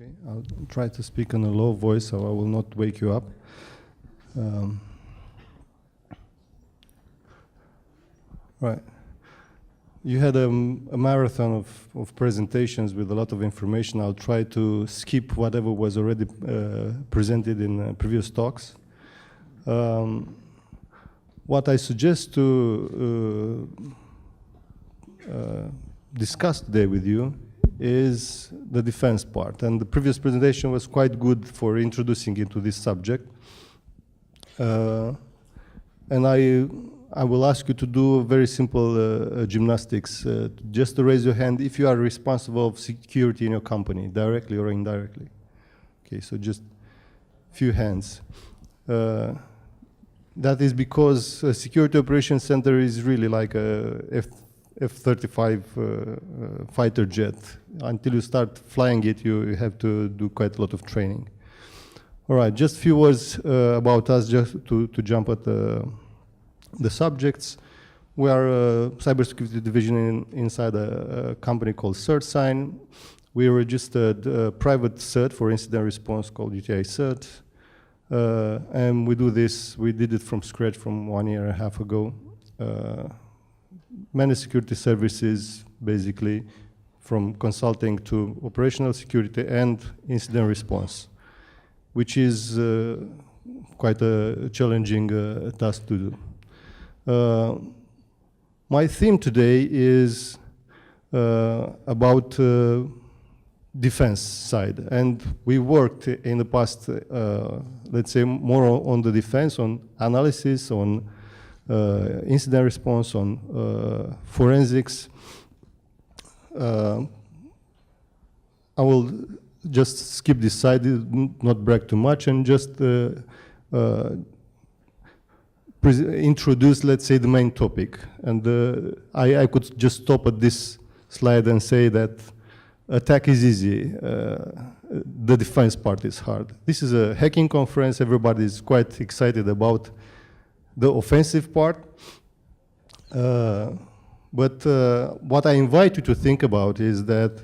Okay, I'll try to speak in a low voice so I will not wake you up. Right. You had a marathon of presentations with a lot of information. I'll try to skip whatever was already presented in previous talks. What I suggest to discuss today with you is the defense part. And the previous presentation was quite good for introducing into this subject. And I will ask you to do very simple gymnastics, just to raise your hand if you are responsible for security in your company, directly or indirectly. Okay, so just a few hands. That is because a security operations center is really like a F-35 fighter jet. Until you start flying it, you have to do quite a lot of training. All right, just a few words about us, just to jump at the subjects. We are a cybersecurity division inside a company called CertSign. We registered a private cert for incident response called UTI cert. And we do this, we did it from scratch from 1.5 years ago. Managed security services, basically, from consulting to operational security and incident response, which is quite a challenging task to do. My theme today is about defense side, and we worked in the past, let's say, more on the defense, on analysis, on incident response, on forensics. I will just skip this side, not brag too much, and just introduce, let's say, the main topic. And I could just stop at this slide and say that attack is easy, the defense part is hard. This is a hacking conference, everybody is quite excited about the offensive part. But what I invite you to think about is that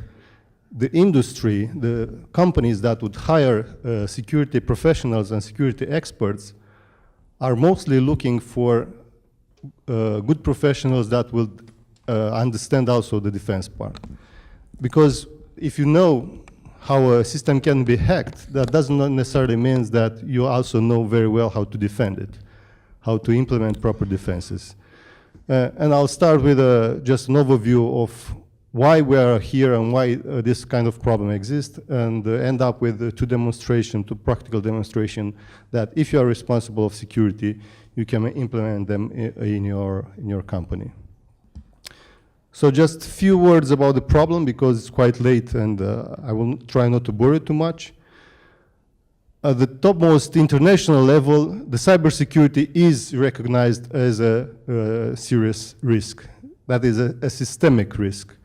the industry, the companies that would hire security professionals and security experts are mostly looking for good professionals that will understand also the defense part. Because if you know how a system can be hacked, that does not necessarily mean that you also know very well how to defend it, how to implement proper defenses. And I'll start with just an overview of why we are here and why this kind of problem exists, and end up with two practical demonstration that if you are responsible of security, you can implement them in your company. So just a few words about the problem, because it's quite late and I will try not to bore you too much. At the topmost international level, the cybersecurity is recognized as a serious risk. That is a systemic risk.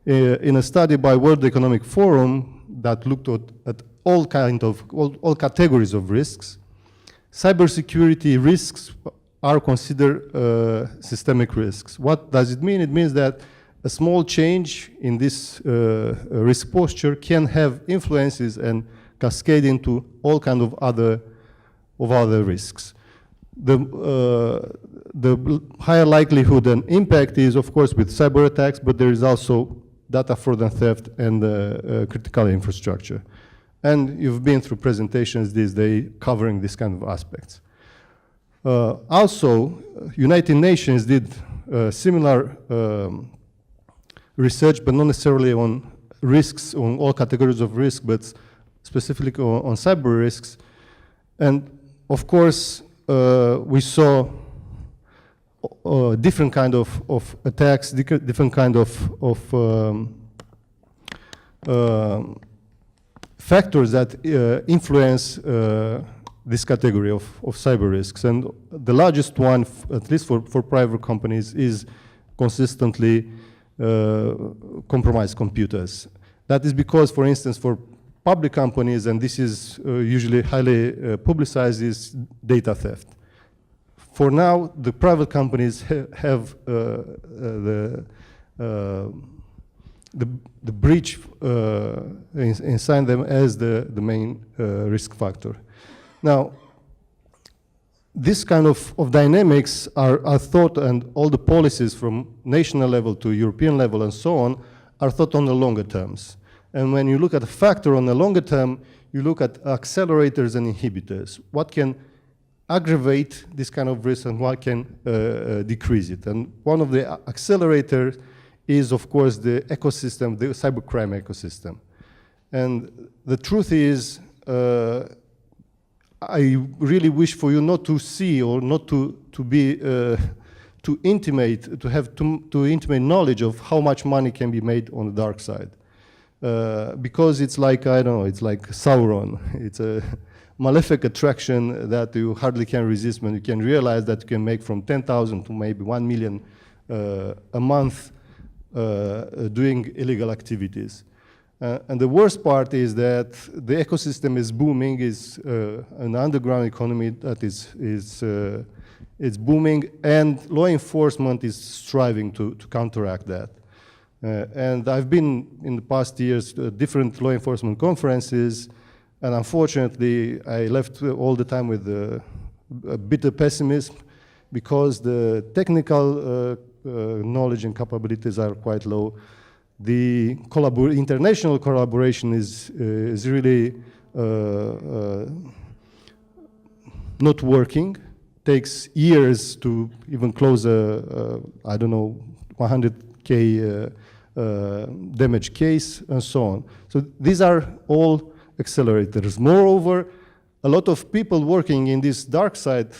In a study by World Economic Forum that looked at all categories of risks, cybersecurity risks are considered systemic risks. What does it mean? It means that a small change in this risk posture can have influences and cascade into all kinds of other risks. The higher likelihood and impact is, of course, with cyber attacks, but there is also data fraud and theft and critical infrastructure. And you've been through presentations these days covering this kind of aspects. Also, United Nations did similar research, but not necessarily on risks, on all categories of risk, but specifically on cyber risks. And of course, we saw different kind of attacks, different kind of factors that influence this category of cyber risks. And the largest one, at least for private companies, is consistently compromised computers. That is because, for instance, for public companies, and this is usually highly publicized, is data theft. For now, the private companies have the the breach assign them as the main risk factor. Now, this kind of dynamics are thought, and all the policies from national level to European level and so on are thought on the longer terms. And when you look at a factor on the longer term, you look at accelerators and inhibitors. What can aggravate this kind of risk and what can decrease it? And one of the accelerators is, of course, the ecosystem, the cybercrime ecosystem. And the truth is, I really wish for you not to see or not to be to have intimate knowledge of how much money can be made on the dark side, because it's like, I don't know, it's like Sauron. It's a malefic attraction that you hardly can resist when you can realize that you can make from 10,000 to maybe 1 million a month doing illegal activities. And the worst part is that the ecosystem is booming, is an underground economy that is booming, and law enforcement is striving to counteract that. And I've been, in the past years, different law enforcement conferences, and unfortunately, I left all the time with a bitter pessimism, because the technical knowledge and capabilities are quite low. The international collaboration is really not working. Takes years to even close I don't know, 100K damage case and so on. So these are all accelerators. Moreover, a lot of people working in this dark side,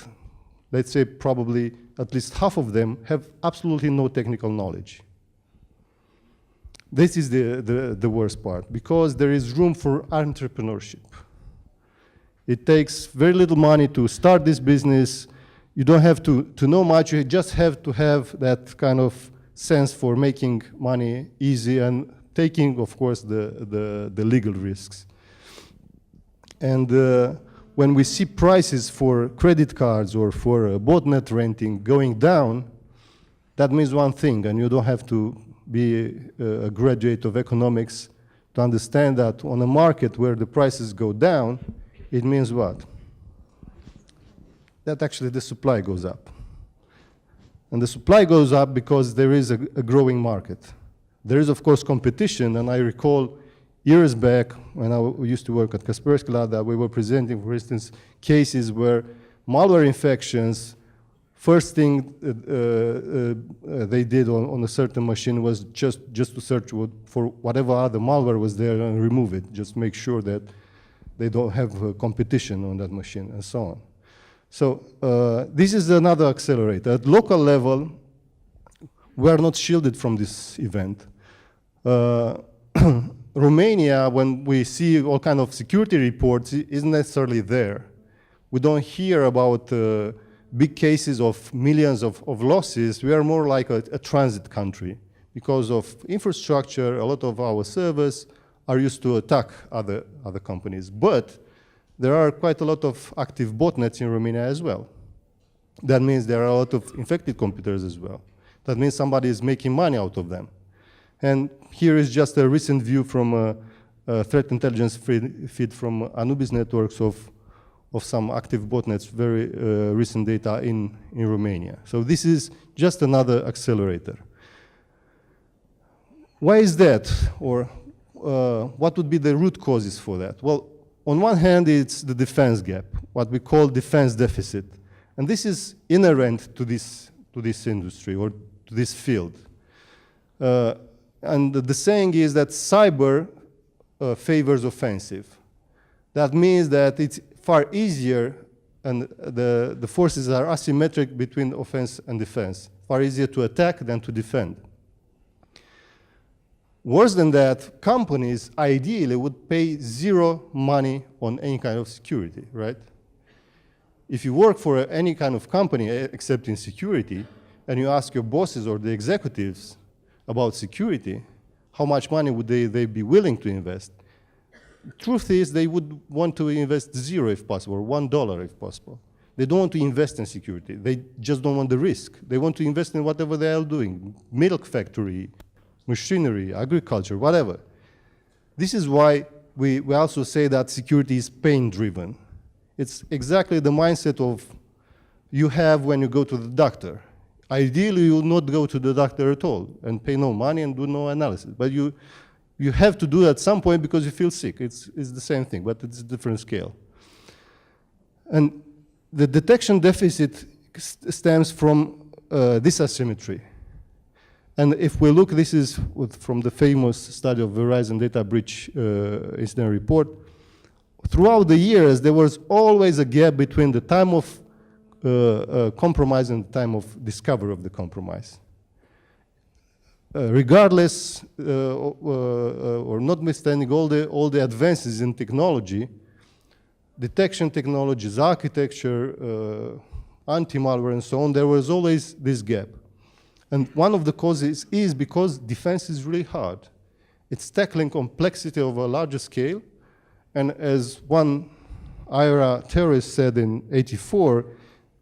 let's say probably at least half of them, have absolutely no technical knowledge. This is the worst part, because there is room for entrepreneurship. It takes very little money to start this business. You don't have to know much, you just have to have that kind of sense for making money easy and taking, of course, the legal risks. And when we see prices for credit cards or for botnet renting going down, that means one thing, and you don't have to be a graduate of economics to understand that on a market where the prices go down, it means what? That actually the supply goes up. And the supply goes up because there is a growing market. There is, of course, competition, and I recall years back when I used to work at Kaspersky Lab, we were presenting, for instance, cases where malware infections, first thing they did on a certain machine was just to search for whatever other malware was there and remove it, just make sure that they don't have competition on that machine and so on. So this is another accelerator. At local level, we are not shielded from this event. Romania, when we see all kind of security reports, isn't necessarily there. We don't hear about big cases of millions of losses. We are more like a transit country. Because of infrastructure, a lot of our servers are used to attack other companies. But there are quite a lot of active botnets in Romania as well. That means there are a lot of infected computers as well. That means somebody is making money out of them. And here is just a recent view from a threat intelligence feed from Anubis networks of some active botnets, very recent data in Romania. So this is just another accelerator. Why is that? Or what would be the root causes for that? Well, on one hand, it's the defense gap, what we call defense deficit. And this is inherent to this industry or to this field. And the saying is that cyber favors offensive. That means that it's far easier, and the forces are asymmetric between offense and defense. Far easier to attack than to defend. Worse than that, companies ideally would pay zero money on any kind of security, right? If you work for any kind of company except in security, and you ask your bosses or the executives about security, how much money would they be willing to invest? Truth is, they would want to invest zero if possible, or $1 if possible. They don't want to invest in security. They just don't want the risk. They want to invest in whatever they are doing, milk factory, machinery, agriculture, whatever. This is why we also say that security is pain-driven. It's exactly the mindset of you have when you go to the doctor. Ideally, you will not go to the doctor at all and pay no money and do no analysis. But you have to do it at some point because you feel sick. It's the same thing, but it's a different scale. And the detection deficit stems from this asymmetry. And if we look, this is from the famous study of Verizon data breach incident report. Throughout the years, there was always a gap between the time of compromise and the time of discovery of the compromise. Regardless or notwithstanding all the advances in technology, detection technologies, architecture, anti-malware and so on, there was always this gap. And one of the causes is because defense is really hard. It's tackling complexity of a larger scale. And as one IRA terrorist said in '84,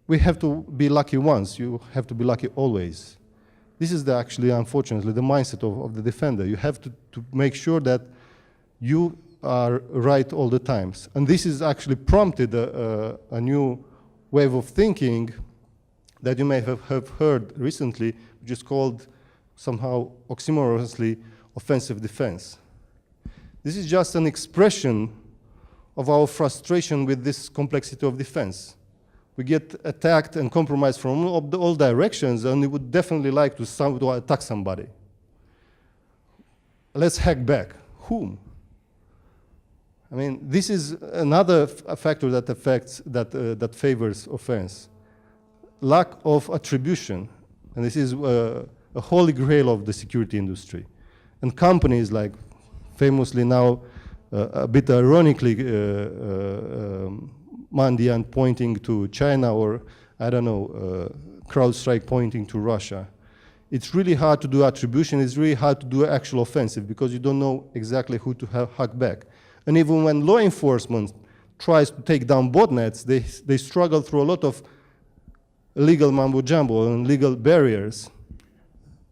we have to be lucky once, you have to be lucky always. This is actually, unfortunately, the mindset of the defender. You have to make sure that you are right all the times. And this has actually prompted a new wave of thinking that you may have heard recently, which is called somehow oxymoronously offensive defense. This is just an expression of our frustration with this complexity of defense. We get attacked and compromised from all directions, and we would definitely like to attack somebody. Let's hack back. Whom? I mean, this is another factor that affects, that favors offense. Lack of attribution, and this is a holy grail of the security industry. And companies like, famously now, a bit ironically, Mandiant pointing to China, or, I don't know, CrowdStrike pointing to Russia. It's really hard to do attribution, it's really hard to do actual offensive, because you don't know exactly who to hack back. And even when law enforcement tries to take down botnets, they struggle through a lot of legal mumbo-jumbo and legal barriers,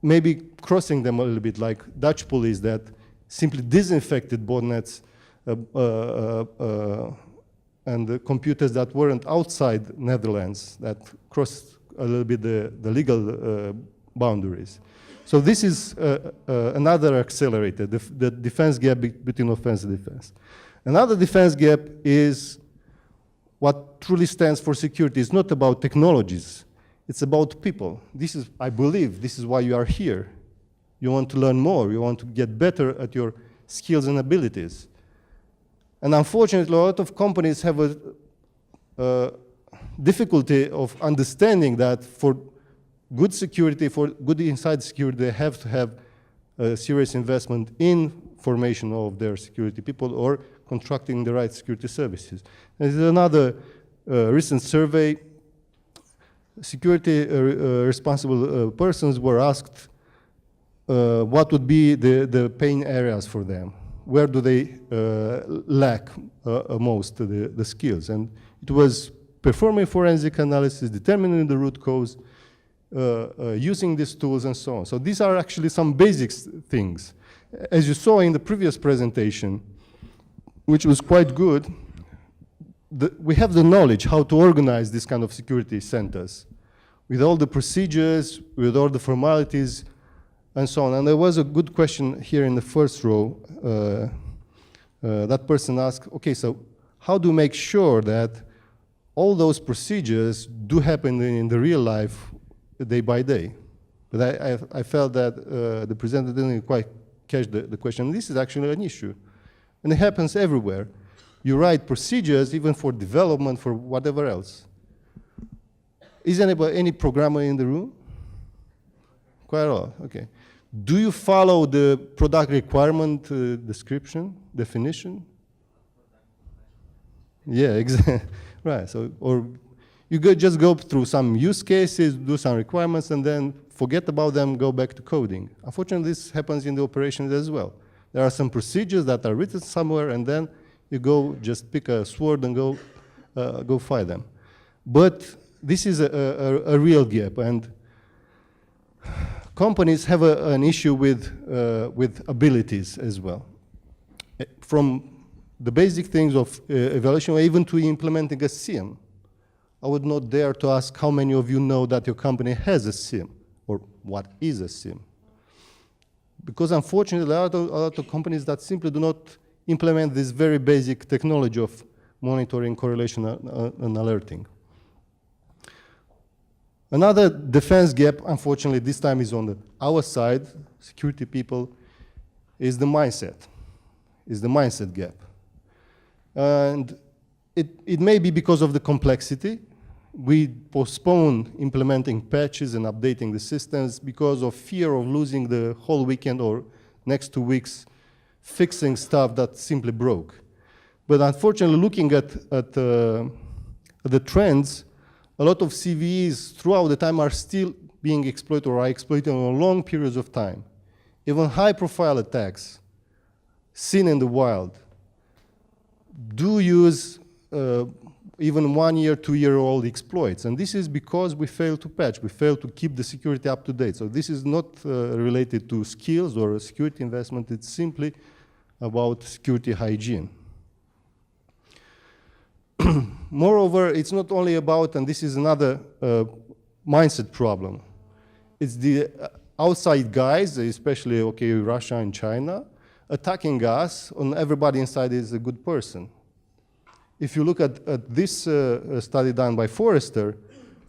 maybe crossing them a little bit, like Dutch police that simply disinfected botnets and the computers that weren't outside Netherlands, that crossed a little bit the legal boundaries. So this is another accelerator, the defense gap between offense and defense. Another defense gap is what truly stands for security. It's not about technologies, it's about people. This is, I believe, this is why you are here. You want to learn more, you want to get better at your skills and abilities. And unfortunately, a lot of companies have a difficulty of understanding that for good security, for good inside security, they have to have a serious investment in formation of their security people or contracting the right security services. There's another recent survey. Security responsible persons were asked what would be the pain areas for them. Where do they lack most the skills? And it was performing forensic analysis, determining the root cause, using these tools and so on. So these are actually some basic things. As you saw in the previous presentation, which was quite good, we have the knowledge how to organize this kind of security centers with all the procedures, with all the formalities, and so on. And there was a good question here in the first row. That person asked, okay, so how do you make sure that all those procedures do happen in the real life day by day? But I felt that the presenter didn't quite catch the question. This is actually an issue. And it happens everywhere. You write procedures even for development, for whatever else. Is any programmer in the room? Quite a lot, okay. Do you follow the product requirement description, definition? Yeah, exactly. Right, so, or you just go through some use cases, do some requirements, and then forget about them, go back to coding. Unfortunately, this happens in the operations as well. There are some procedures that are written somewhere, and then you go just pick a sword and go fight them. But this is a real gap, and companies have an issue with abilities as well. From the basic things of evaluation, even to implementing a SIEM. I would not dare to ask how many of you know that your company has a SIEM, or what is a SIEM. Because unfortunately, there are a lot of companies that simply do not implement this very basic technology of monitoring, correlation, and alerting. Another defense gap, unfortunately, this time is on our side, security people, is the mindset gap. And it may be because of the complexity. We postpone implementing patches and updating the systems because of fear of losing the whole weekend or next 2 weeks fixing stuff that simply broke. But unfortunately, looking at the trends, a lot of CVEs throughout the time are still being exploited or are exploited over long periods of time. Even high-profile attacks seen in the wild do use even 1 year, 2-year-old exploits. And this is because we fail to patch. We fail to keep the security up to date. So this is not related to skills or security investment. It's simply about security hygiene. Moreover, it's not only about, and this is another mindset problem, it's the outside guys, especially, okay, Russia and China, attacking us, and everybody inside is a good person. If you look at this study done by Forrester,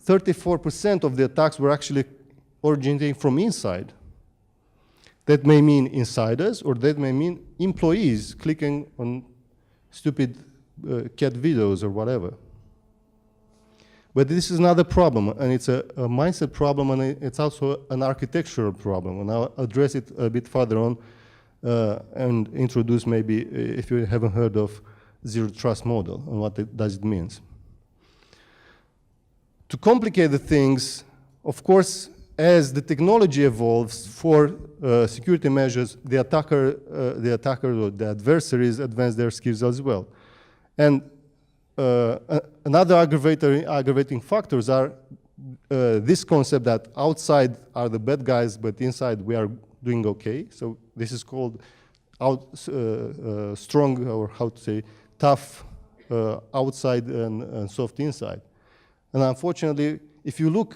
34% of the attacks were actually originating from inside. That may mean insiders, or that may mean employees clicking on stupid cat videos or whatever. But this is another problem, and it's a mindset problem, and it's also an architectural problem, and I'll address it a bit further on and introduce maybe, if you haven't heard of, zero trust model and what does it mean. To complicate the things, of course, as the technology evolves for security measures, the attacker or the adversaries advance their skills as well. And another aggravating factors are this concept that outside are the bad guys, but inside we are doing okay. So this is called strong, or how to say, tough outside and soft inside. And unfortunately, if you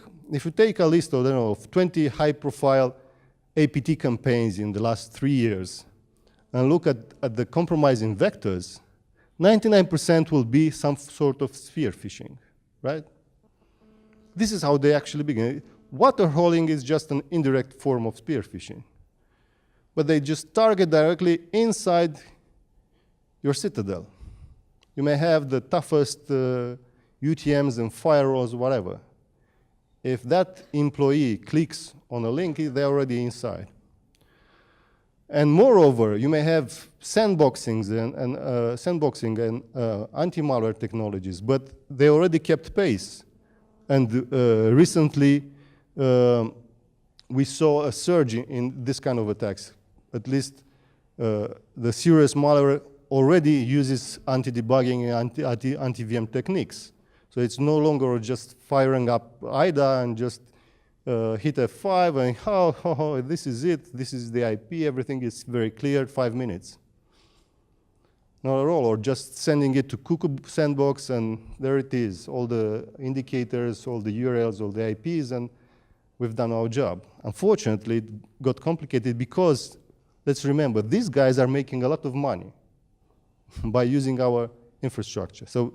take a list of, I don't know, of 20 high-profile APT campaigns in the last 3 years, and look at the compromising vectors, 99% will be some sort of spear phishing, right? This is how they actually begin. Waterholing is just an indirect form of spear phishing. But they just target directly inside your citadel. You may have the toughest UTMs and firewalls, whatever. If that employee clicks on a link, they're already inside. And moreover, you may have sandboxing and anti-malware technologies, but they already kept pace. And recently, we saw a surge in this kind of attacks. At least the serious malware already uses anti-debugging and anti-VM techniques. So it's no longer just firing up IDA and just hit F5 and, oh, this is it, this is the IP, everything is very clear, 5 minutes. Not at all, or just sending it to Cuckoo Sandbox and there it is, all the indicators, all the URLs, all the IPs, and we've done our job. Unfortunately, it got complicated because, let's remember, these guys are making a lot of money by using our infrastructure. So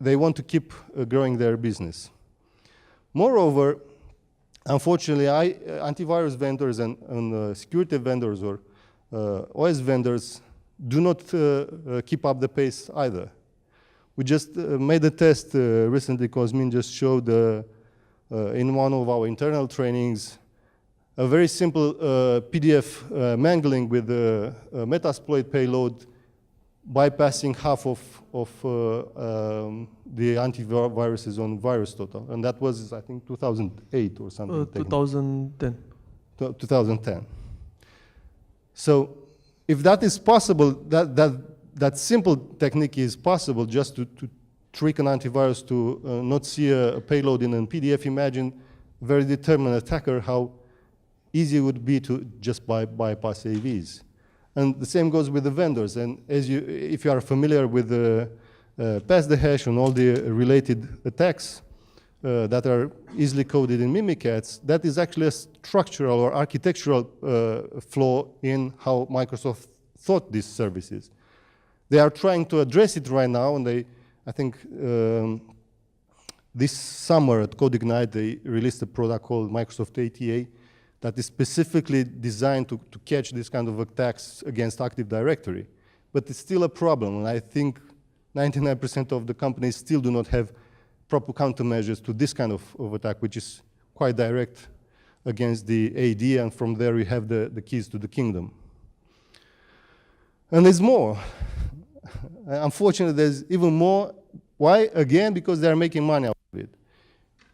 they want to keep growing their business. Moreover, unfortunately, antivirus vendors and security vendors or OS vendors do not keep up the pace either. We just made a test recently, Cosmin just showed in one of our internal trainings a very simple PDF mangling with the Metasploit payload, bypassing half of the antiviruses on VirusTotal. And that was, I think, 2008 or something. 2010. 2010. So if that is possible, that simple technique is possible just to trick an antivirus to not see a payload in a PDF, imagine a very determined attacker how easy it would be to just bypass AVs. And the same goes with the vendors. And if you are familiar with the pass the hash and all the related attacks that are easily coded in Mimikatz, that is actually a structural or architectural flaw in how Microsoft thought these services. They are trying to address it right now, and I think this summer at CodeIgnite, they released a product called Microsoft ATA that is specifically designed to catch this kind of attacks against Active Directory. But it's still a problem, and I think 99% of the companies still do not have proper countermeasures to this kind of attack, which is quite direct against the AD, and from there we have the keys to the kingdom. And there's more. Unfortunately, there's even more. Why? Again, because they're making money out of it.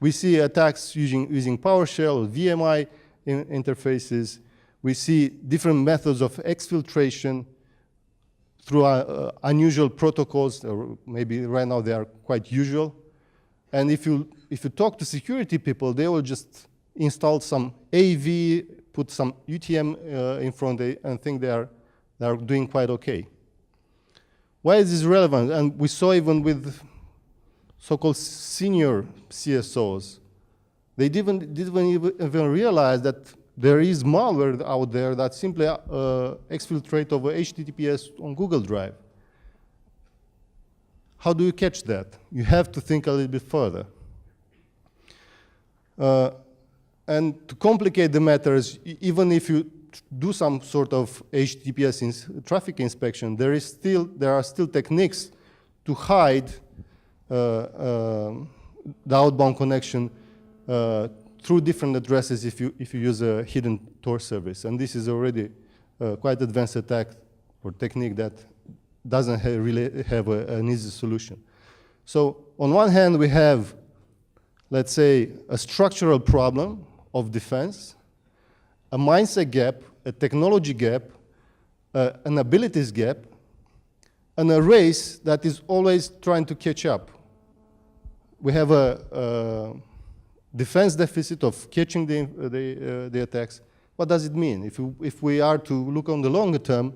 We see attacks using PowerShell or VMI interfaces. We see different methods of exfiltration through unusual protocols, or maybe right now they are quite usual. And if you talk to security people, they will just install some AV, put some UTM in front, and think they are doing quite okay. Why is this relevant? And we saw even with so-called senior CSOs, they didn't even realize that there is malware out there that simply exfiltrate over HTTPS on Google Drive. How do you catch that? You have to think a little bit further. And to complicate the matters, even if you do some sort of HTTPS traffic inspection, there are still techniques to hide the outbound connection through different addresses if you use a hidden Tor service. And this is already quite advanced attack or technique that doesn't really have an easy solution. So on one hand, we have, let's say, a structural problem of defense, a mindset gap, a technology gap, an abilities gap, and a race that is always trying to catch up. We have a defense deficit of catching the attacks. What does it mean? If we are to look on the longer term,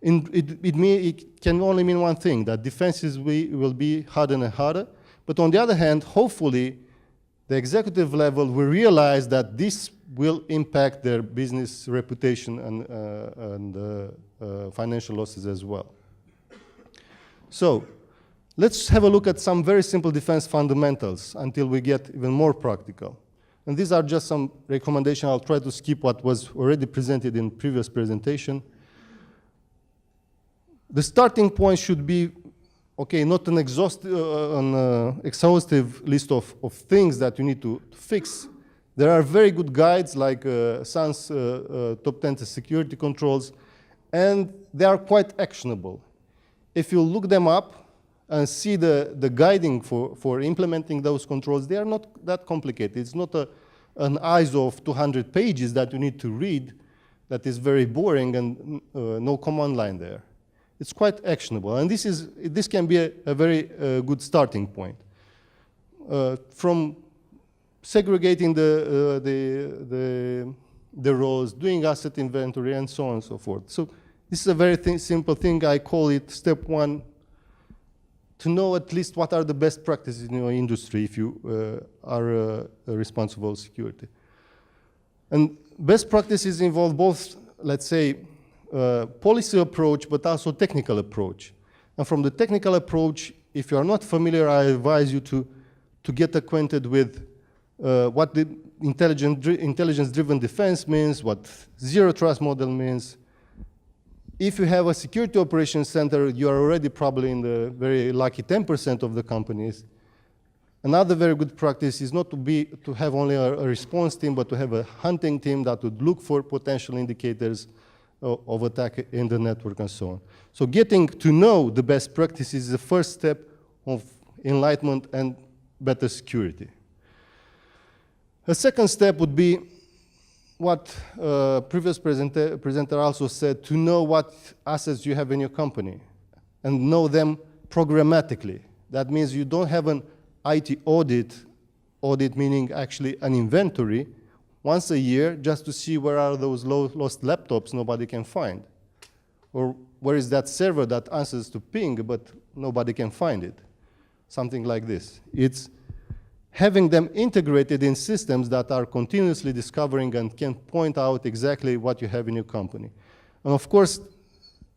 it can only mean one thing, that defenses will be harder and harder. But on the other hand, hopefully, the executive level will realize that this will impact their business reputation and financial losses as well. So let's have a look at some very simple defense fundamentals until we get even more practical. And these are just some recommendations. I'll try to skip what was already presented in previous presentation. The starting point should be, okay, not an exhaustive list of things that you need to fix. There are very good guides like Sun's top 10 security controls, and they are quite actionable. If you look them up and see the guiding for implementing those controls, they are not that complicated. It's not an ISO of 200 pages that you need to read that is very boring and no command line there. It's quite actionable, and this can be a very good starting point. From segregating the roles, doing asset inventory, and so on and so forth. So this is a very simple thing. I call it step one, to know at least what are the best practices in your industry if you are responsible for security. And best practices involve both, let's say, policy approach, but also technical approach. And from the technical approach, if you are not familiar, I advise you to get acquainted with what the intelligence-driven defense means, what zero trust model means. If you have a security operations center, you are already probably in the very lucky 10% of the companies. Another very good practice is not to have only a response team, but to have a hunting team that would look for potential indicators of attack in the network and so on. So getting to know the best practices is the first step of enlightenment and better security. A second step would be what previous presenter also said, to know what assets you have in your company and know them programmatically. That means you don't have an IT audit meaning actually an inventory, once a year just to see where are those lost laptops nobody can find. Or where is that server that answers to ping, but nobody can find it. Something like this. It's having them integrated in systems that are continuously discovering and can point out exactly what you have in your company. And of course,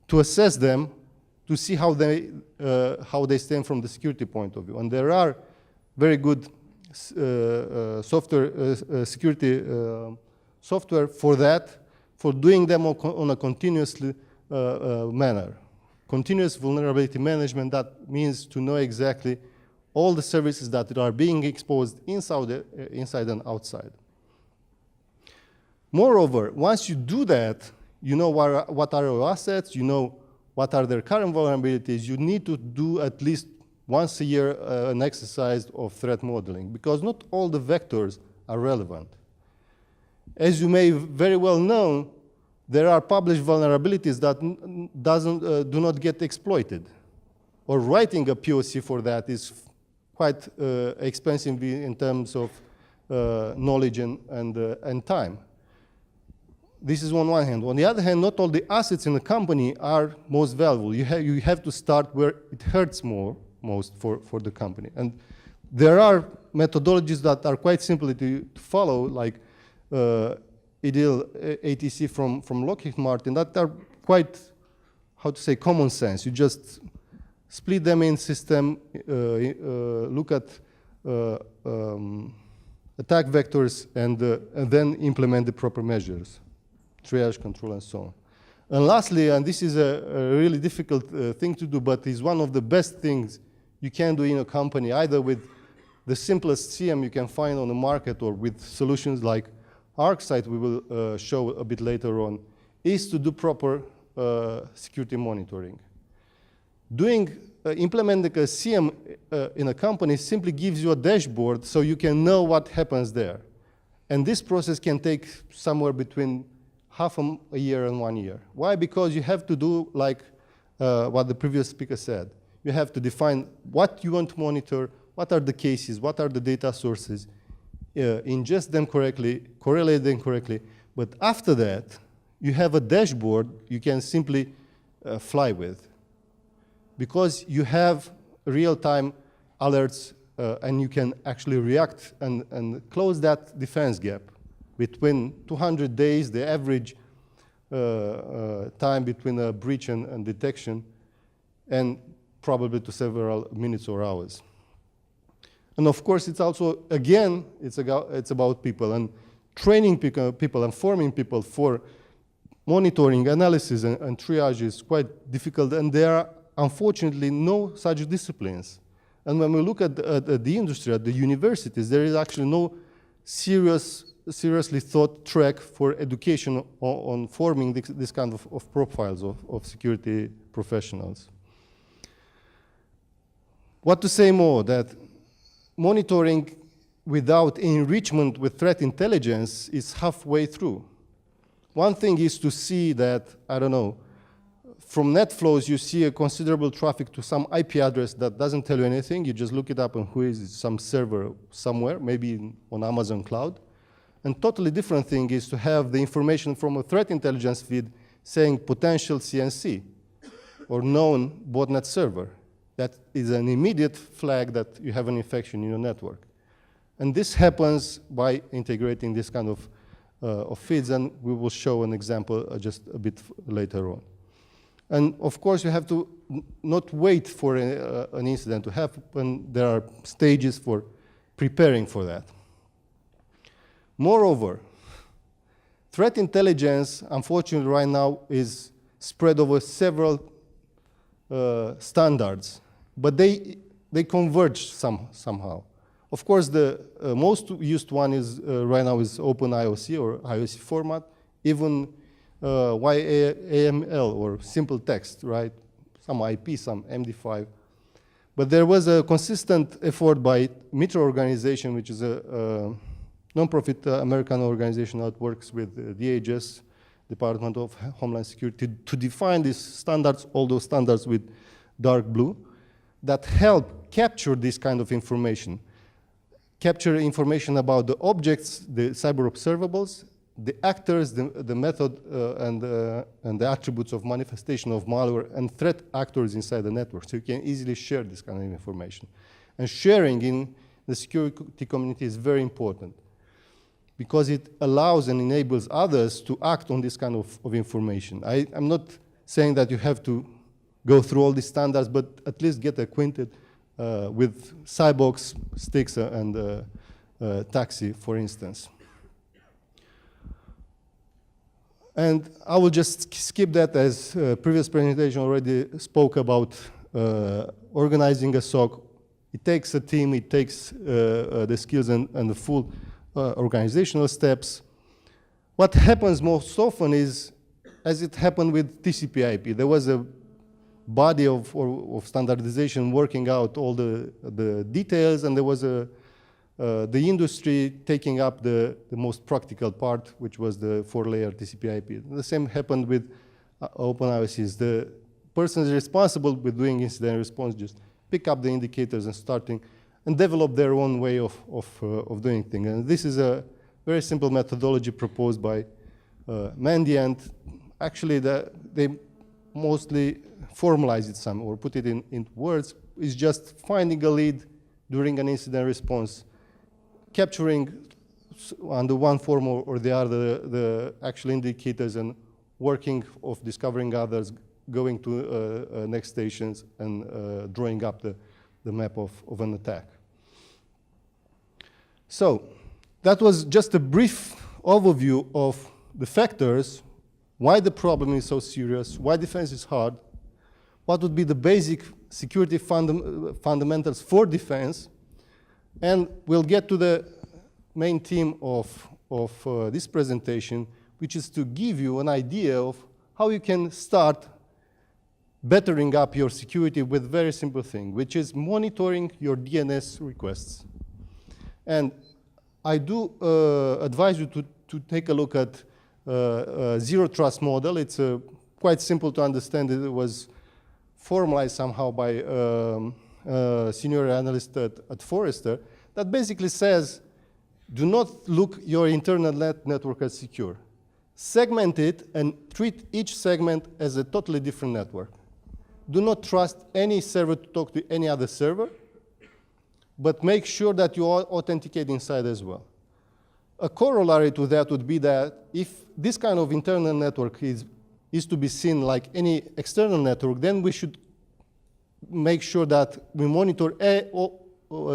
to assess them, to see how they stand from the security point of view. And there are very good security software for that, for doing them on a continuous manner. Continuous vulnerability management, that means to know exactly all the services that are being exposed inside and outside. Moreover, once you do that, you know what are your assets, you know what are their current vulnerabilities. You need to do at least once a year an exercise of threat modeling, because not all the vectors are relevant. As you may very well know, there are published vulnerabilities that do not get exploited. Or writing a POC for that is quite expensive in terms of knowledge and time. This is on one hand. On the other hand, not all the assets in the company are most valuable. You have to start where it hurts most for the company. And there are methodologies that are quite simple to follow, like ideal ATC from Lockheed Martin, that are quite, how to say, common sense. You just split them in system, look at attack vectors, and then implement the proper measures, triage, control, and so on. And lastly, and this is a really difficult thing to do, but is one of the best things you can do in a company, either with the simplest CM you can find on the market or with solutions like Arcsight, we will show a bit later on, is to do proper security monitoring. Implementing a CM in a company simply gives you a dashboard so you can know what happens there. And this process can take somewhere between half a year and 1 year. Why? Because you have to do like what the previous speaker said. You have to define what you want to monitor, what are the cases, what are the data sources, ingest them correctly, correlate them correctly. But after that, you have a dashboard you can simply fly with, because you have real-time alerts and you can actually react and close that defense gap between 200 days, the average time between a breach and detection, and probably to several minutes or hours. And of course, it's also, again, it's about people, and training people and forming people for monitoring, analysis, and triage is quite difficult, and there are, unfortunately, no such disciplines. And when we look at the industry, at the universities, there is actually no seriously thought track for education on forming this kind of profiles of security professionals. What to say more? That monitoring without enrichment with threat intelligence is halfway through. One thing is to see that, I don't know, from net flows you see a considerable traffic to some IP address that doesn't tell you anything. You just look it up and who is it? Some server somewhere, maybe on Amazon cloud. And totally different thing is to have the information from a threat intelligence feed saying potential CNC or known botnet server. That is an immediate flag that you have an infection in your network. And this happens by integrating this kind of feeds, and we will show an example just a bit later on. And of course, you have to not wait for an incident to happen. There are stages for preparing for that. Moreover, threat intelligence, unfortunately, right now is spread over several standards, but they converge somehow. Of course, the most used one is right now is OpenIOC or IOC format, even YAML or simple text, right? Some IP, some MD5. But there was a consistent effort by MITRE organization, which is a non-profit American organization that works with DHS, Department of Homeland Security, to define these standards, all those standards with dark blue, that help capture this kind of information. capture information about the objects, the cyber observables, the actors, the method, and the attributes of manifestation of malware and threat actors inside the network. So you can easily share this kind of information. And sharing in the security community is very important because it allows and enables others to act on this kind of information. I'm not saying that you have to go through all these standards, but at least get acquainted with Cybox, Stix, and Taxi, for instance. And I will just skip that, as previous presentation already spoke about organizing a SOC. It takes a team, it takes the skills and the full organizational steps. What happens most often is, as it happened with TCP/IP, there was a body of standardization working out all the details, and there was the industry taking up the most practical part, which was the 4-layer TCP/IP. The same happened with OpenIOCs. The persons responsible with doing incident response just pick up the indicators and starting and develop their own way of doing things. And this is a very simple methodology proposed by Mandy, and actually they mostly formalize it some or put it in words. It's just finding a lead during an incident response, capturing under one form or the other the actual indicators, and working of discovering others, going to next stations, and drawing up the map of an attack. So that was just a brief overview of the factors, why the problem is so serious, why defense is hard, what would be the basic security fundamentals for defense, and we'll get to the main theme of this presentation, which is to give you an idea of how you can start bettering up your security with a very simple thing, which is monitoring your DNS requests. And I do advise you to take a look at Zero Trust model. It's quite simple to understand. It was formalized somehow by a senior analyst at Forrester, that basically says, do not look your internal network as secure. Segment it and treat each segment as a totally different network. Do not trust any server to talk to any other server, but make sure that you authenticate inside as well. A corollary to that would be that if this kind of internal network is to be seen like any external network, then we should make sure that we monitor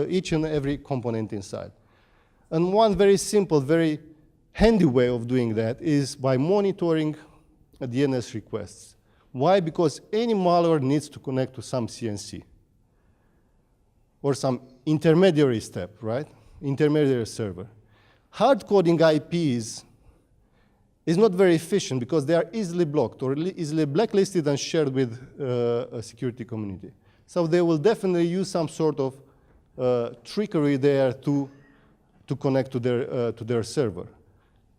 each and every component inside. And one very simple, very handy way of doing that is by monitoring DNS requests. Why? Because any malware needs to connect to some CNC or some intermediary step, right? Intermediary server. Hard coding IPs is not very efficient because they are easily blocked or easily blacklisted and shared with a security community. So they will definitely use some sort of trickery there to connect to their server.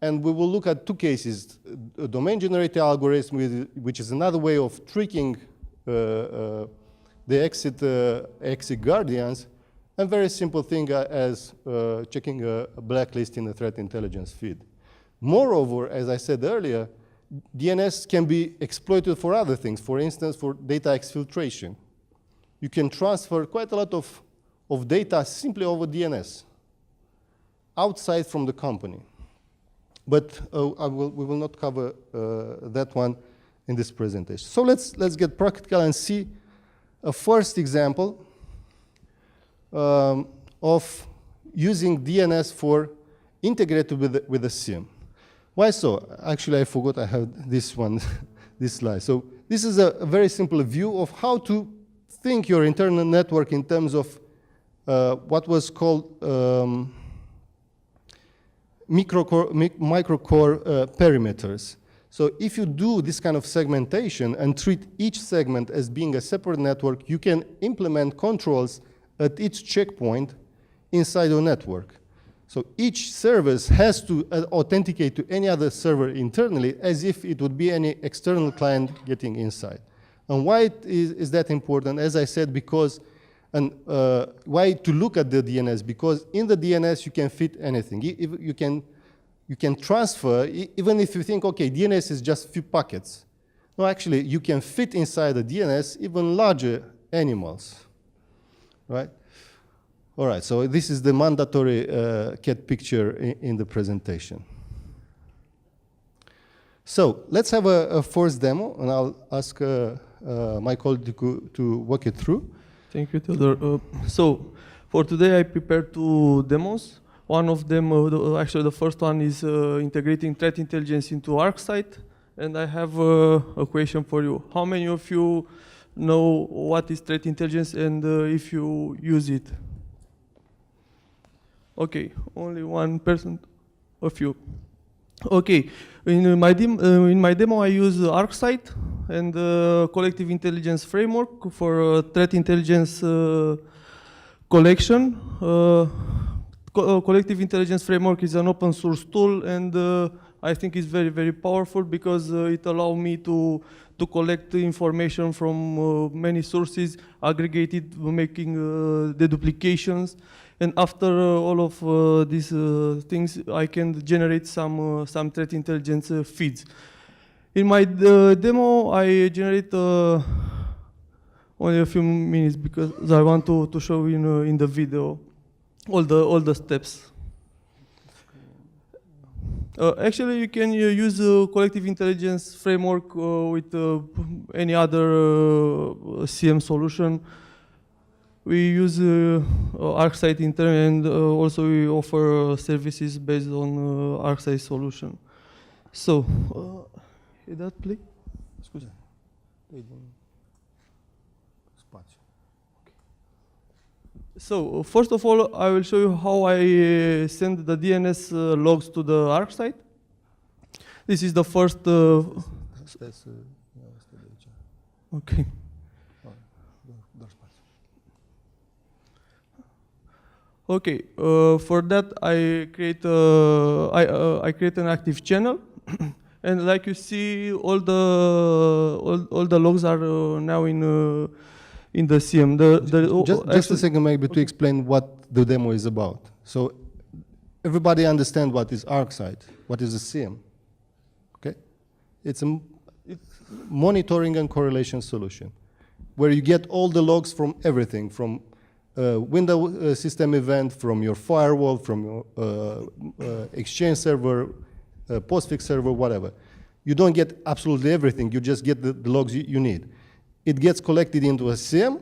And we will look at two cases: a domain-generated algorithm, which is another way of tricking the exit guardians, and very simple thing as checking a blacklist in a threat intelligence feed. Moreover, as I said earlier, DNS can be exploited for other things. For instance, for data exfiltration. You can transfer quite a lot of data simply over DNS outside from the company. But we will not cover that one in this presentation. So let's get practical and see a first example of using DNS for integrated with a SIEM. Why so? Actually, I forgot I have this one, this slide. So this is a very simple view of how to think your internal network in terms of what was called microcore perimeters. So if you do this kind of segmentation and treat each segment as being a separate network, you can implement controls at each checkpoint inside your network. So each service has to authenticate to any other server internally as if it would be any external client getting inside. And why is that important? As I said, because And why to look at the DNS? Because in the DNS you can fit anything. You can transfer, even if you think, okay, DNS is just a few packets. No, actually, you can fit inside the DNS even larger animals, right? All right, so this is the mandatory cat picture in the presentation. So let's have a first demo, and I'll ask my colleague to walk it through. Thank you, Theodore. So for today, I prepared 2 demos. One of them, actually the first one, is integrating threat intelligence into Arcsight. And I have a question for you. How many of you know what is threat intelligence and if you use it? Okay, only 1%, a few. Okay, in my demo I use Arcsight and collective intelligence framework for threat intelligence collection. Collective intelligence framework is an open source tool, and I think it's very, very powerful because it allows me to collect information from many sources, aggregate it, making the duplications. And after all of these things, I can generate some threat intelligence feeds. In my demo, I generate only a few minutes because I want to show in the video all the steps. Actually, you can use collective intelligence framework with any other CM solution. We use Arcsight intern, and also we offer services based on Arcsight solution. So, hit that, please. Scusa. So, first of all, I will show you how I send the DNS logs to the Arcsight. This is the first. Okay. Okay. For that, I create I create an active channel, and like you see, all the logs are now in the CM. Just a second, maybe, to explain what the demo is about. So everybody understand what is Arcsight, what is a CM. Okay, it's a monitoring and correlation solution where you get all the logs from everything, from window system event, from your firewall, from your Exchange server, postfix server, whatever. You don't get absolutely everything. You just get the logs you need. It gets collected into a CM,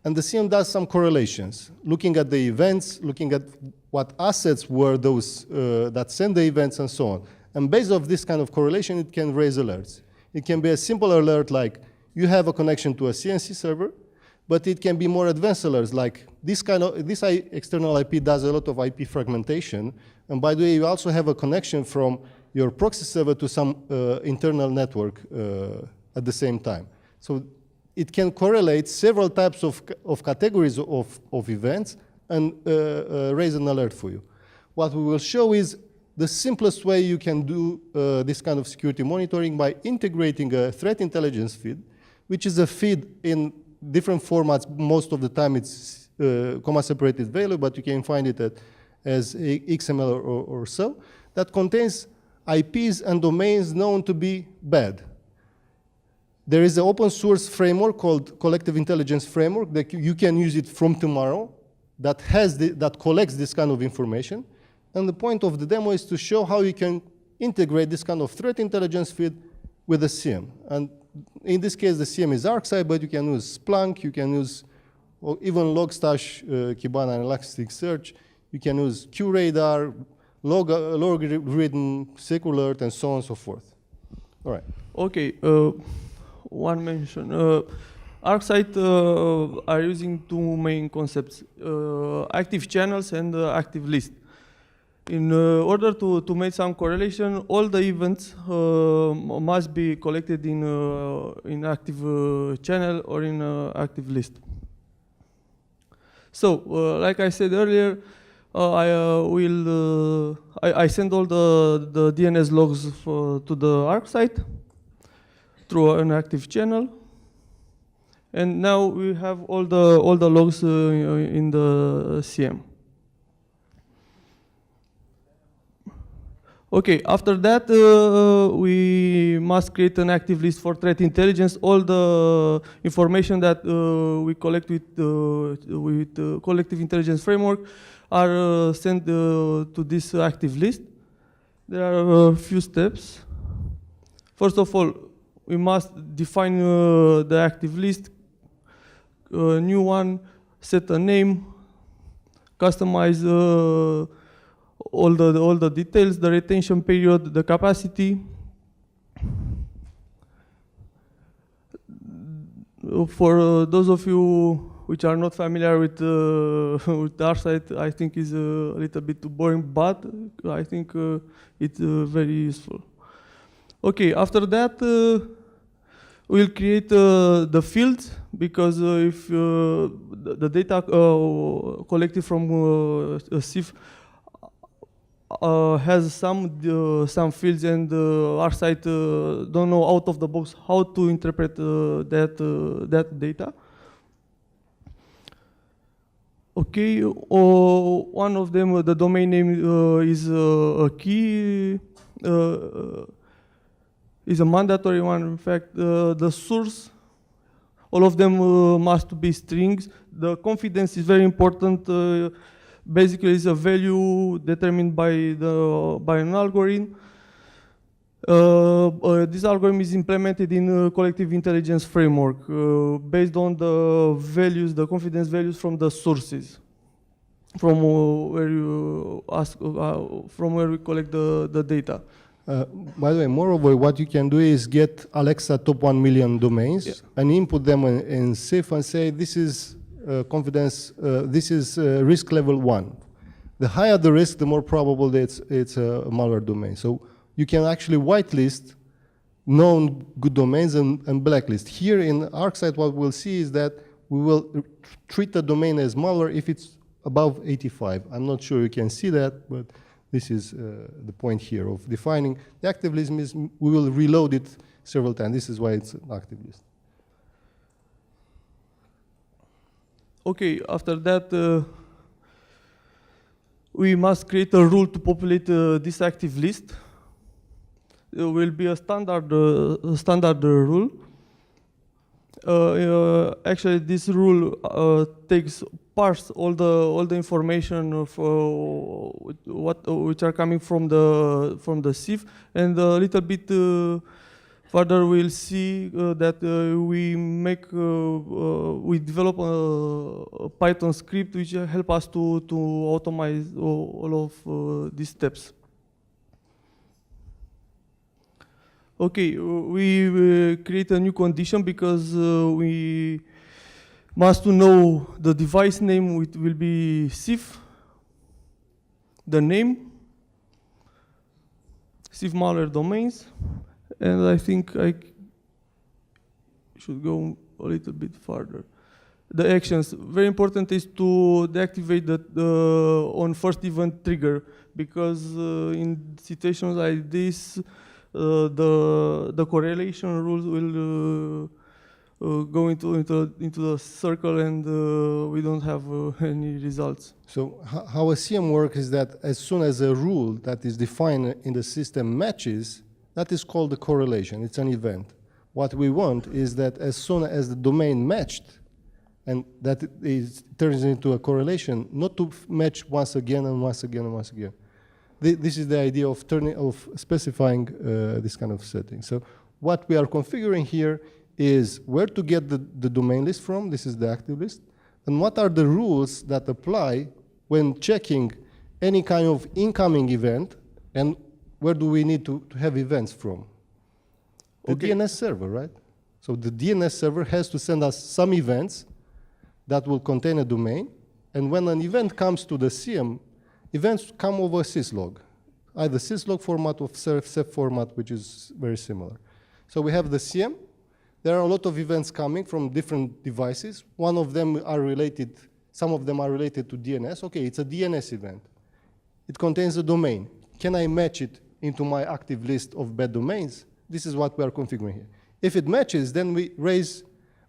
and the CM does some correlations, looking at the events, looking at what assets were those that send the events, and so on. And based on this kind of correlation, it can raise alerts. It can be a simple alert like you have a connection to a CNC server, but it can be more advanced alerts like this external IP does a lot of IP fragmentation, and by the way, you also have a connection from your proxy server to some internal network at the same time. So it can correlate several types of categories of events and raise an alert for you. What we will show is the simplest way you can do this kind of security monitoring by integrating a threat intelligence feed, which is a feed in different formats. Most of the time it's comma-separated value, but you can find it as XML or so, that contains IPs and domains known to be bad. There is an open source framework called Collective Intelligence Framework that you can use it from tomorrow that collects this kind of information. And the point of the demo is to show how you can integrate this kind of threat intelligence feed with a CM. And in this case, the CM is Arcsight, but you can use Splunk, you can use even Logstash, Kibana, and Elasticsearch. You can use QRadar, Logarithm, SecAlert, and so on and so forth. All right. Okay. One mention. Arcsight are using 2 main concepts, active channels and active list. In order to make some correlation, all the events must be collected in active channel or in active list. So, like I said earlier, I send all the DNS logs to the Arcsight through an active channel, And now we have all the logs in the CM. Okay, after that, we must create an active list for threat intelligence. All the information that we collect with collective intelligence framework are sent to this active list. There are a few steps. First of all, we must define the active list, a new one, set a name, customize all the details, the retention period, the capacity. For those of you which are not familiar with Arcsight, I think is a little bit too boring, but I think it's very useful. Okay, after that, we'll create the fields, because if the data collected from a SIF has some fields, and Arcsight don't know out of the box how to interpret that data. Okay, one of them, the domain name is a key, is a mandatory one. In fact, the source, all of them must be strings. The confidence is very important. Basically, it's a value determined by an algorithm. This algorithm is implemented in a collective intelligence framework based on the values, the confidence values from the sources, from where you ask, from where we collect the data. By the way, moreover, what you can do is get Alexa top 1 million domains, yeah, and input them in SIF and say, this is confidence, this is risk level 1. The higher the risk, the more probable that it's a malware domain. So you can actually whitelist known good domains and blacklist. Here in Arcsight, what we'll see is that we will treat the domain as malware if it's above 85. I'm not sure you can see that, but this is the point here of defining. The active list means we will reload it several times. This is why it's an active list. Okay, after that, we must create a rule to populate this active list. It will be a standard rule. Actually, this rule parse all the information of which are coming from the SIF, and a little bit further we'll see that we develop a Python script which help us to automate all of these steps. Okay, we create a new condition because we must to know the device name, which will be SIF, the name, SIF malware domains, and I think I should go a little bit further. The actions, very important is to deactivate the on first event trigger, because in situations like this, the correlation rules will go into the circle, and we don't have any results. So how a CM works is that as soon as a rule that is defined in the system matches, that is called the correlation. It's an event. What we want is that as soon as the domain matched, and that turns into a correlation, not to match once again and once again and once again. This is the idea of specifying this kind of setting. So what we are configuring here is where to get the domain list from. This is the active list. And what are the rules that apply when checking any kind of incoming event, and where do we need to have events from? The DNS server, right? So the DNS server has to send us some events that will contain a domain. And when an event comes to the CM, events come over syslog, either syslog format or CEF format, which is very similar. So we have the CM. There are a lot of events coming from different devices. One of them are related, some of them are related to DNS. Okay, it's a DNS event. It contains a domain. Can I match it into my active list of bad domains? This is what we are configuring here. If it matches, then we raise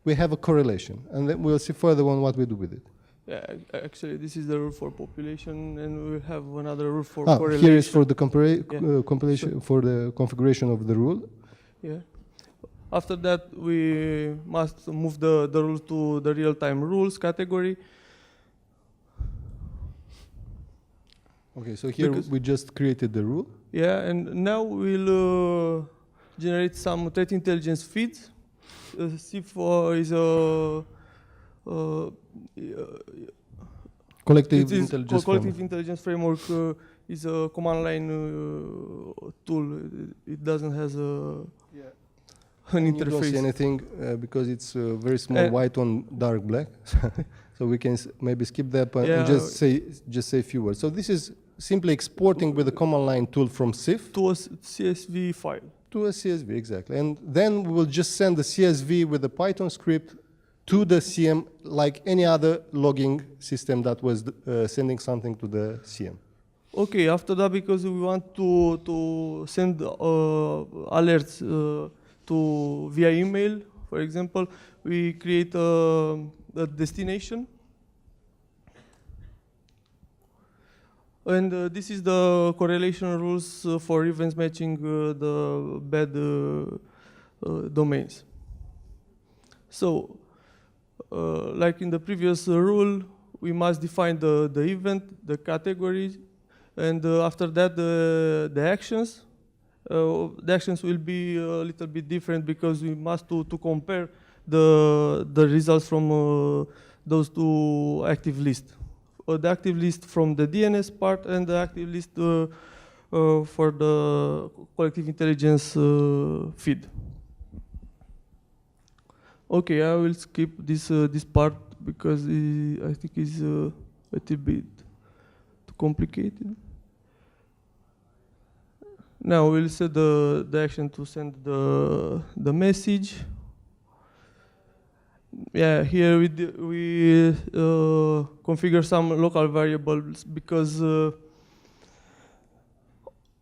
we have a correlation, and then we'll see further on what we do with it. Yeah, actually, this is the rule for population, and we have another rule for Ah, correlation. here is for the Yeah. compilation for the configuration of the rule. Yeah. After that, we must move the rule to the real-time rules category. Okay, so here Because- we just created the rule. Yeah, and now we'll generate some threat intelligence feeds. CIF is a Collective it is intelligence collective framework. intelligence framework is a command line tool. It doesn't has an And you don't see interface. anything because it's very small white on dark black. So we can maybe skip that and Yeah. just say a few words. So this is simply exporting with the command line tool from CIF To a CSV file. to a CSV, exactly. And then we will just send the CSV with the Python script to the CM like any other logging system that was sending something to the CM. Okay, after that, because we want to send alerts via email, for example, we create a destination. And this is the correlation rules for events matching the bad domains. So, like in the previous rule, we must define the event, the categories, and after that the actions. The actions will be a little bit different because we must to compare the results from those two active lists. The active list from the DNS part and the active list for the collective intelligence feed. Okay, I will skip this part because I think it's a little bit too complicated. Now we'll set the action to send the message. Yeah, here we configure some local variables because the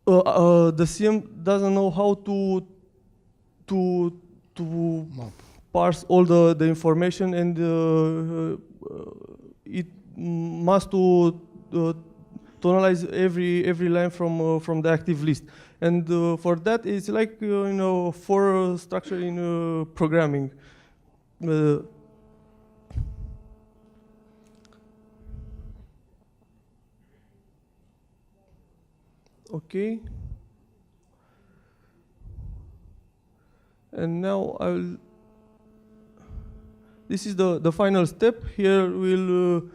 CM doesn't know how to parse all the information, and it must to analyze every line from the active list. And for that, it's like for structure in programming. Okay. And now this is the final step. Here we'll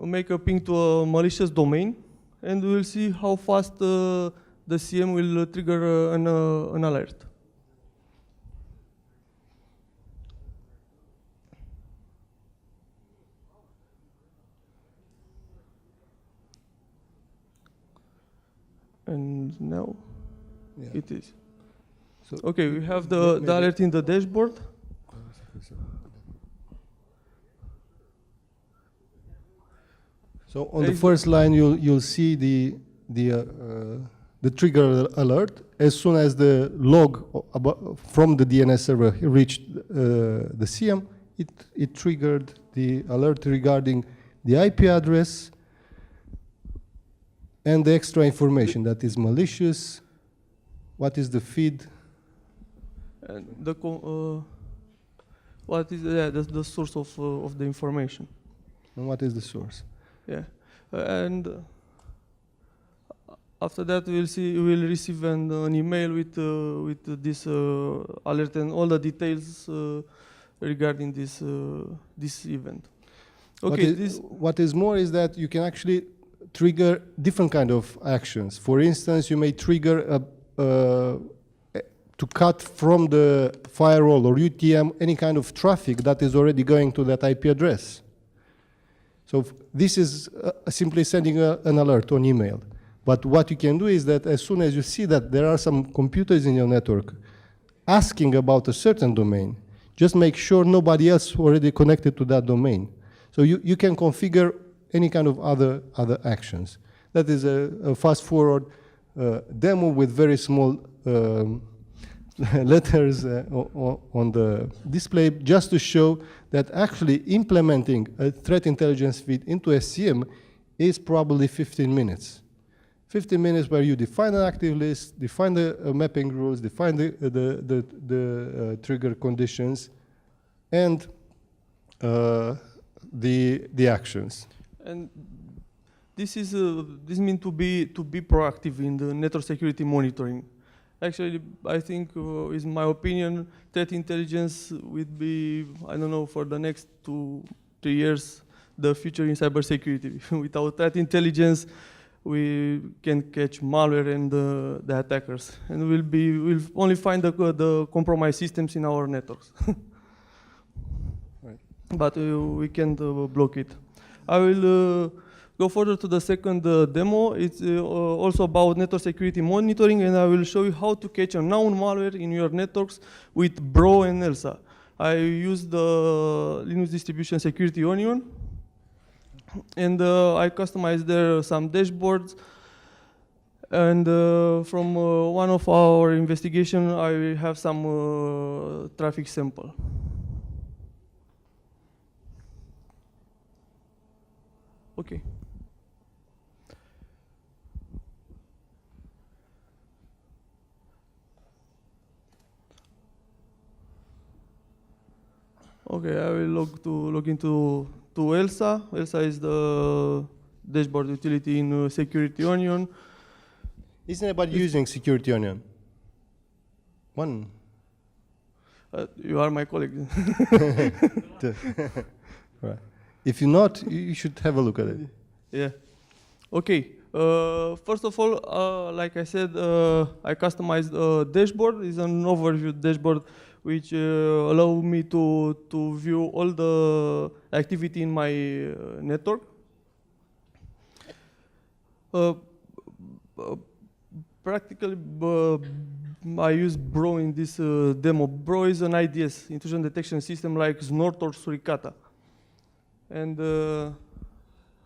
make a ping to a malicious domain, and we'll see how fast the CM will trigger an alert. And now it is. So Okay, we have the alert in the dashboard. So on the first line, you'll see the trigger alert as soon as the log from the DNS server reached the CM. It triggered the alert regarding the IP address and the extra information that is malicious. What is the feed? And what is the source of the information? And what is the source? Yeah, and after that we'll receive an email with this alert and all the details regarding this event. Okay, what is more is that you can actually trigger different kind of actions. For instance, you may trigger to cut from the firewall or UTM any kind of traffic that is already going to that IP address. So this is simply sending an alert on email. But what you can do is that as soon as you see that there are some computers in your network asking about a certain domain, just make sure nobody else already connected to that domain. So you can configure any kind of other actions. That is a fast forward demo with very small letters on the display, just to show that actually implementing a threat intelligence feed into SCM is probably 15 minutes. 15 minutes where you define an active list, define the mapping rules, define the trigger conditions, and the actions. And this means to be proactive in the network security monitoring. Actually, I think, is my opinion, threat intelligence would be, I don't know, for the next 2-3 years, the future in cybersecurity. Without threat intelligence, we can catch malware and the attackers, and we'll only find the compromised systems in our networks. Right. But we can't block it. I will go further to the second demo. It's also about network security monitoring, and I will show you how to catch a known malware in your networks with Bro and ELSA. I use the Linux distribution Security Onion, and I customized there some dashboards. And from one of our investigation, I have some traffic sample. Okay. Okay, I will log into ELSA. ELSA is the dashboard utility in Security Onion. Isn't anybody using Security Onion? One. You are my colleague. Right. If you're not, you should have a look at it. Yeah. Okay. First of all, like I said, I customized a dashboard. It's an overview dashboard which allow me to view all the activity in my network. Practically, I use Bro in this demo. Bro is an IDS, intrusion detection system like Snort or Suricata. And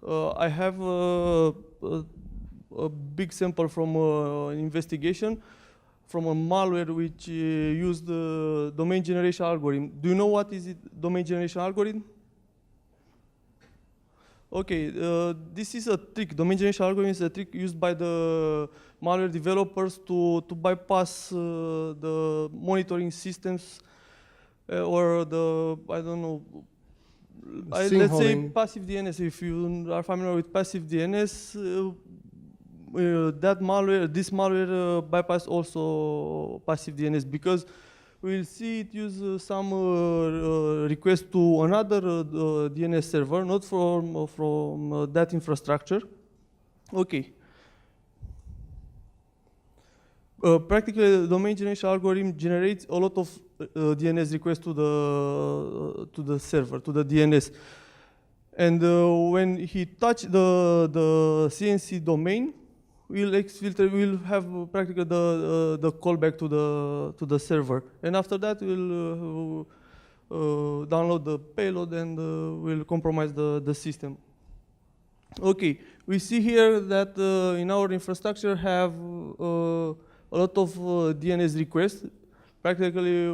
I have a big sample from an investigation from a malware which used the domain generation algorithm. Do you know what is it, domain generation algorithm? Okay, this is a trick. Domain generation algorithm is a trick used by the malware developers to bypass the monitoring systems or the, I don't know, let's say passive DNS. If you are familiar with passive DNS, that malware, this malware bypass also passive DNS, because we'll see it use some request to another DNS server, not from that infrastructure. Okay. Practically, the domain generation algorithm generates a lot of DNS requests to the server, to the DNS. And when he touches the CNC domain, we'll have practically the callback to the server. And after that, we'll download the payload and we'll compromise the system. Okay, we see here that in our infrastructure have a lot of DNS requests. Practically,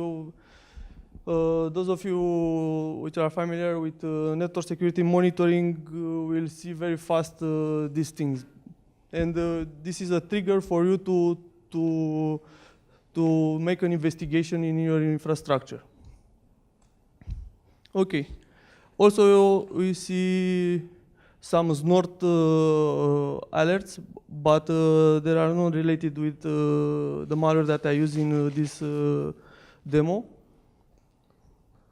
those of you which are familiar with network security monitoring will see very fast these things. And this is a trigger for you to make an investigation in your infrastructure. Okay. Also, we see some Snort alerts, but they are not related with the malware that I use in this demo.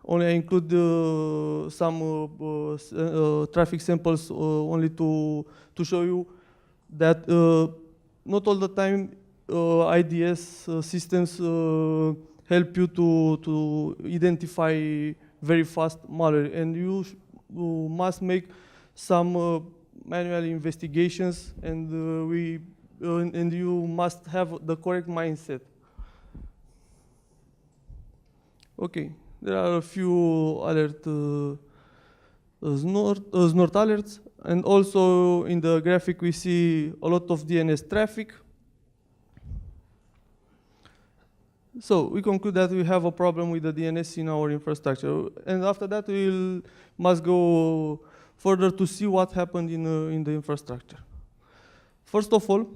Only I include some traffic samples only to show you that not all the time IDS systems help you to identify very fast malware, and you must make some manual investigations, and and you must have the correct mindset. Okay, there are a few Snort alerts, and also in the graphic we see a lot of DNS traffic. So we conclude that we have a problem with the DNS in our infrastructure, and after that we must go further to see what happened in the infrastructure. First of all,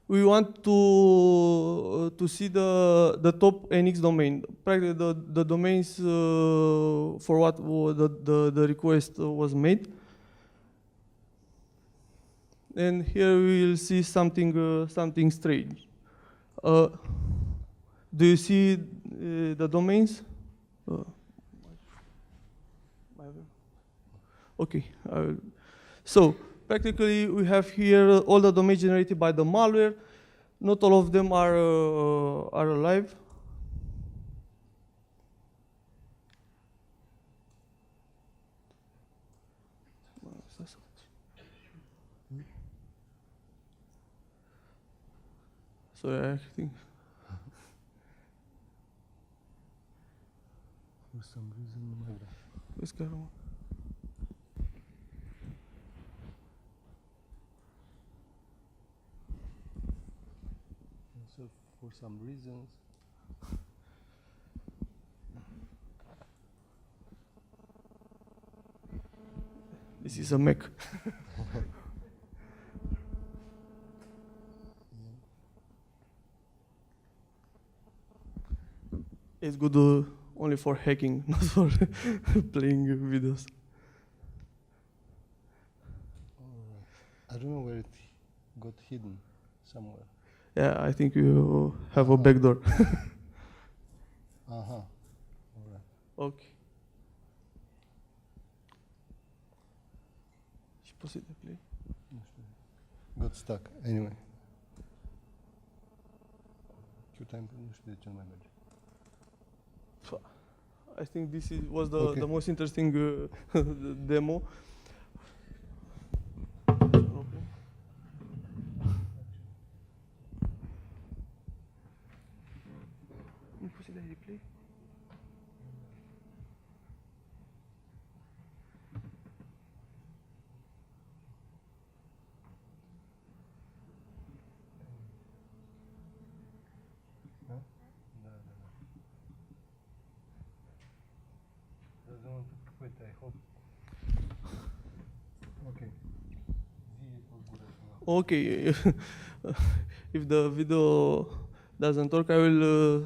we want to see the top NX domain, practically the domains for what the request was made. And here we will see something strange. Do you see the domains? Okay. So practically, we have here all the domains generated by the malware. Not all of them are alive. So I think for some reason, so for some reasons, this is a Mac. It's good only for hacking, not for playing videos. I don't know where it got hidden somewhere. Yeah, I think you have a backdoor. All right. Okay. Și poți să te play? Got stuck. Anyway. Q-time, nu știu de ce nu mai merge. I think this was the most interesting demo. Okay, if the video doesn't work, I will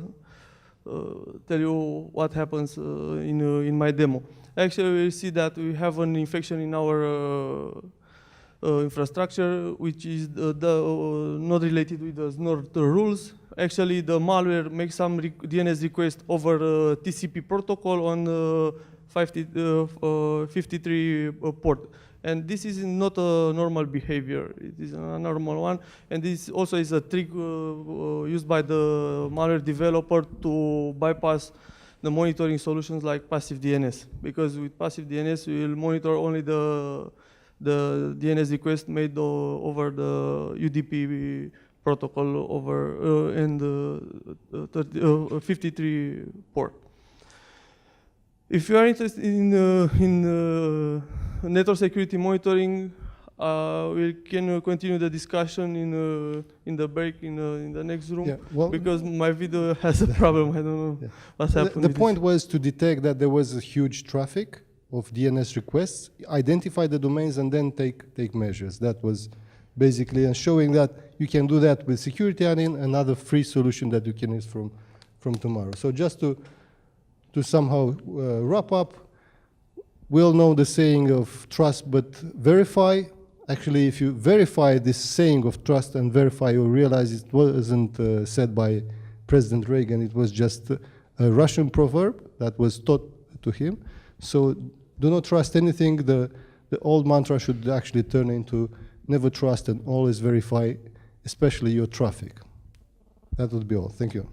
tell you what happens in my demo. Actually, we see that we have an infection in our infrastructure, which is not related with the Snort rules. Actually, the malware makes some DNS request over TCP protocol on 53 port. And this is not a normal behavior. It is a normal one. And this also is a trick used by the malware developer to bypass the monitoring solutions like passive DNS. Because with passive DNS, we will monitor only the DNS request made over the UDP protocol over and 53 port. If you are interested in network security monitoring, we can continue the discussion in the break in the next room. Yeah, well, because my video has a problem. I don't know what's happening. The point was to detect that there was a huge traffic of DNS requests, identify the domains, and then take measures. That was basically, and showing that you can do that with security add-in, another free solution that you can use from tomorrow. So just to somehow wrap up, we all know the saying of trust but verify. Actually, if you verify this saying of trust and verify, you'll realize it wasn't said by President Reagan. It was just a Russian proverb that was taught to him. So do not trust anything. The old mantra should actually turn into never trust and always verify, especially your traffic. That would be all. Thank you.